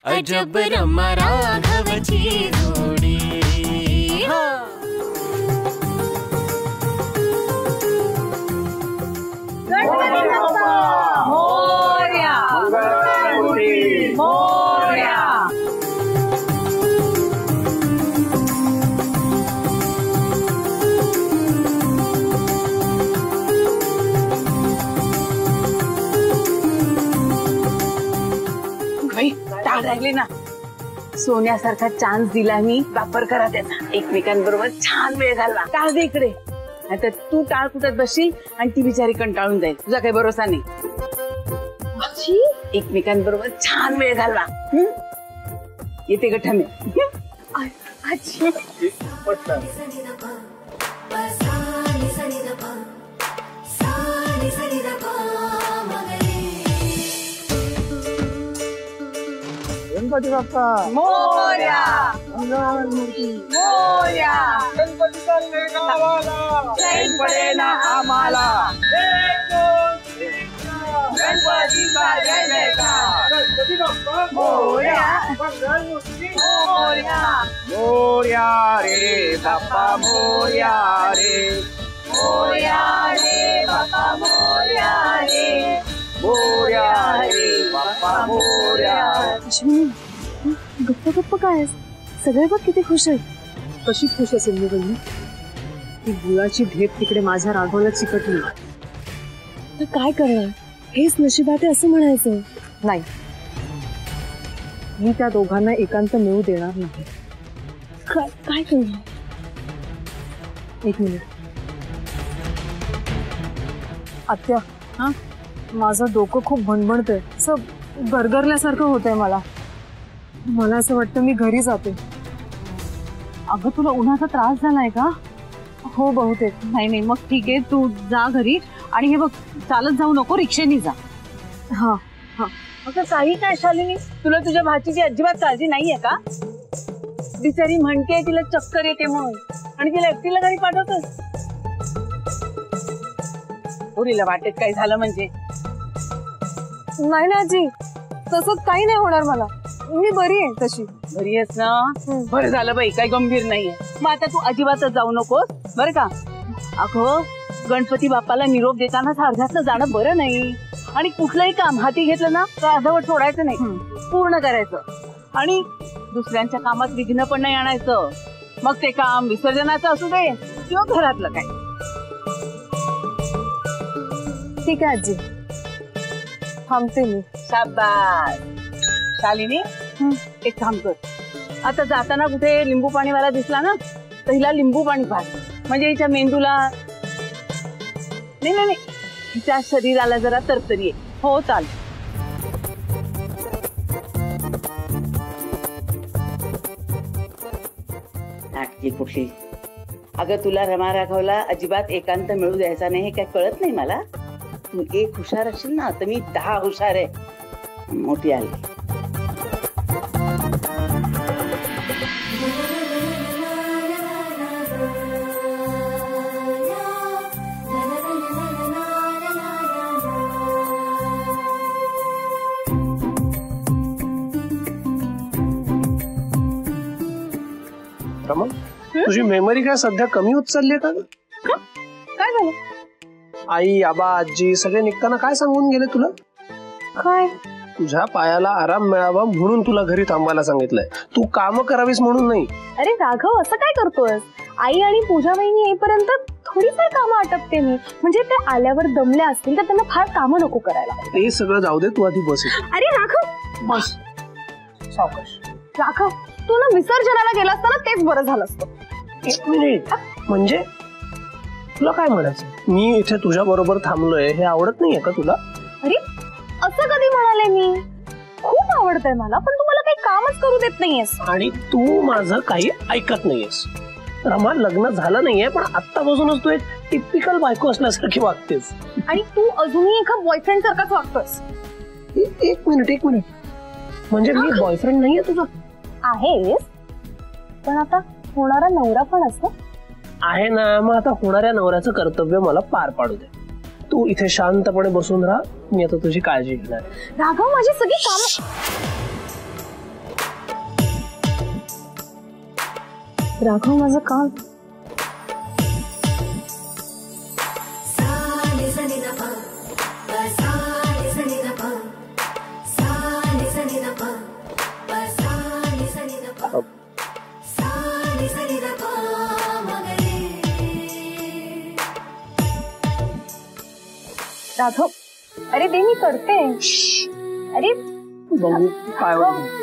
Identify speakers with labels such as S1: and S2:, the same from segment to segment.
S1: अजब रमा राघवची जोडी।
S2: मोरया मोरया। टाळ राहिली ना, सोन्यासारखा चान्स दिला मी, वापर करा त्याचा, एकमेकांबरोबर छान वेळ घालवा। टाळ दे इकडे, आता तू टाळ कुठत बसशील आणि ती बिचारी कंटाळून जाईल, तुझा काही भरोसा नाही। एकमेकांबरोबर छान वेळ घालवा। येते ग ठमे। आजी
S3: गणपती बाप्पा
S2: मोरया
S3: मंगलमूर्ती
S2: मोरया।
S3: गणपतीचा लेक आम्हाला
S2: लाईन पडेना आम्हाला, गणपतीचा जय जयकार।
S3: गणपती बाप्पा
S2: मोरया
S3: मंगलमूर्ती
S2: मोरया
S3: मोरया रे बाप्पा मोरया रे
S2: मोरया रे बाप्पा मोरया रे
S3: मोरया रे बाप्पा मोरया।
S4: गप्प गप्प काय सगळे बघ किती खुश आहेत।
S5: कशी खुश असेल मी बहिणी, ती गुळाची ढेप तिकडे माझ्या राघवला चिकटली,
S4: तर काय करणार, हेच नशिबात आहे असं म्हणायचं।
S5: नाही, मी त्या दोघांना एकांत मिळू देणार नाही।
S4: काय करणार?
S5: एक मिनिट आत्या,
S4: हा
S5: माझं डोकं खूप भणभणतंय, असं गरगरल्यासारखं होतंय मला असं वाटतं मी घरी जाते।
S4: अगं तुला उन्हाचा त्रास झालाय का?
S5: हो बहुतेक।
S4: नाही मग ठीक आहे, तू जा घरी आणि हे बघ चालत जाऊ नको, रिक्षेने जा।
S5: हा हा।
S2: अगं काही काय शालिनी, तुला तुझ्या भाचीची अजिबात काळजी नाहीये का? बिचारी म्हणते तिला चक्कर येते म्हणून, आणि तिला एकटीला घरी पाठवतोस? पोरीला वाटेत काही झालं म्हणजे?
S5: नाही ना आजी, तसं काही नाही होणार मला, मी बरी आहे तशी।
S2: बरी आहेस ना? बरं झालं बाई, काही गंभीर नाहीये। मग आता तू अजिबातच जाऊ नकोस बरं का? अगं गणपती बाप्पाला निरोप देताना अर्ध्यातनं जाणं बरं नाही, आणि कुठलंही काम हाती घेतलं ना तर अर्धवट सोडायचं नाही, पूर्ण करायचं, आणि दुसऱ्यांच्या कामात विघ्न पण नाही आणायचं। मग ते काम विसर्जनाचं असू दे किंवा घरातलं काय।
S5: ठीक आहे आजी, थांबते मी।
S2: शाबास शालिनी, एक काम कर, आता जाताना कुठे लिंबू पाणीवाला दिसला ना तर हिला लिंबू पाणी पाज, म्हणजे हिच्या मेंदूला नाही हिच्या शरीराला जरा तरतरी आहे। हो चाल। नाटकी कुठली, अगं तुला रमा राघवला अजिबात एकांत मिळू द्यायचा नाही, हे काय कळत नाही मला? तू एक हुशार असेल ना तर मी 10 हुशार आहे। मोठी आली।
S3: रमण, तुझी मेमरी काय सध्या कमी होत चालली का?
S5: काय झालं?
S3: आई आबा आजी सगळे निघताना काय सांगून गेले तुला?
S5: काय?
S3: तुझ्या पायाला आराम मिळावा म्हणून तुला घरी थांबायला सांगितलंय, तू काम करावीस म्हणून नाही।
S4: अरे राघव असं काय करतोस? आई आणि पूजा वहिनी येईपर्यंत थोडीफार कामं आटपते मी, म्हणजे ते आल्यावर दमल्या असतील तर त्यांना फार कामं नको करायला।
S3: ते सगळं जाऊ दे, तू आधी बस।
S4: अरे राघव
S3: बस सावकाश।
S4: राघव तू ना विसर्जनाला गेला असता ना तेच बरं झालं असतं।
S3: एक मिनिट, म्हणजे तुला काय म्हणायचं? मी इथे तुझ्या बरोबर थांबलोय हे आवडत नाहीये का तुला?
S4: अरे असं कधी म्हणाले मी? खूप आवडतंय मला, पण तू मला काही कामच करू देत नाहीयेस।
S3: आणि तू माझं काही ऐकत नाहीयेस। रमा, लग्न झालं नाहीये पण आत्तापासूनच तू एक टिपिकल बायको असल्यासारखी वागतेस,
S4: आणि तू अजूनही एका बॉयफ्रेंड सारखाच वागतोस।
S3: एक मिनिट, म्हणजे मी बॉयफ्रेंड नाहीये तुझा?
S4: आहेस, पण आता होणारा नवरा पण असतो
S3: आहे ना। मग आता होणाऱ्या नवऱ्याचं कर्तव्य मला पार पाडू दे। तू इथे शांतपणे बसून राहा, मी आता तुझी काळजी घेणार।
S4: राघव माझी सगळी कामं राघव माझं काम राघव, अरे दे मी करते. अरे
S2: बघू काय होतं.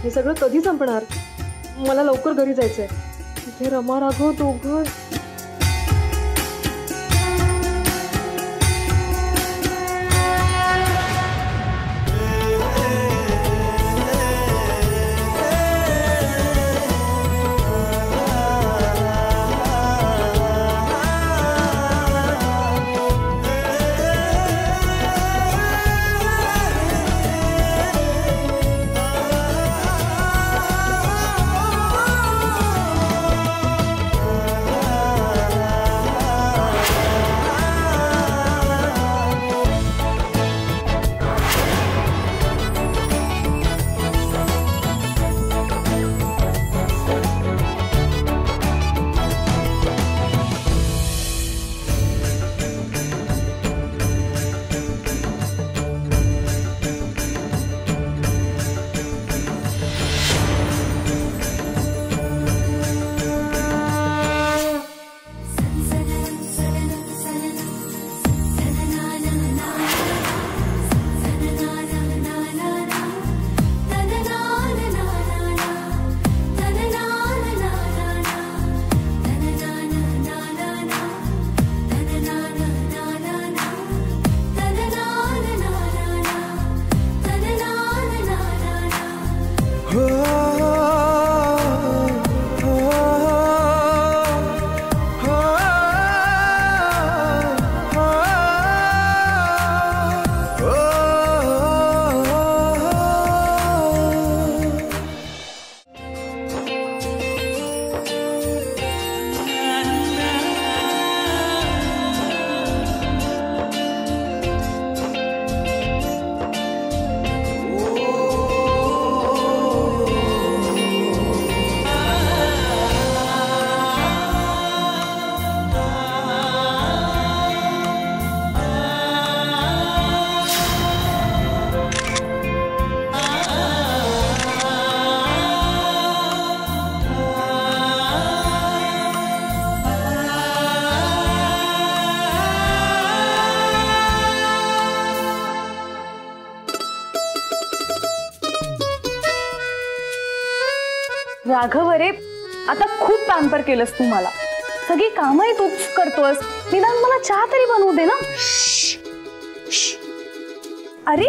S5: हे सगळं कधी संपणार? मला लवकर घरी जायचंय. तिथे रमा राघव दोघं.
S4: राघव, अरे आता खूप पॅम्पर केलंस तू मला. सगळी कामही तूच करतोस. निदान मला चहा तरी बनवू दे ना. अरे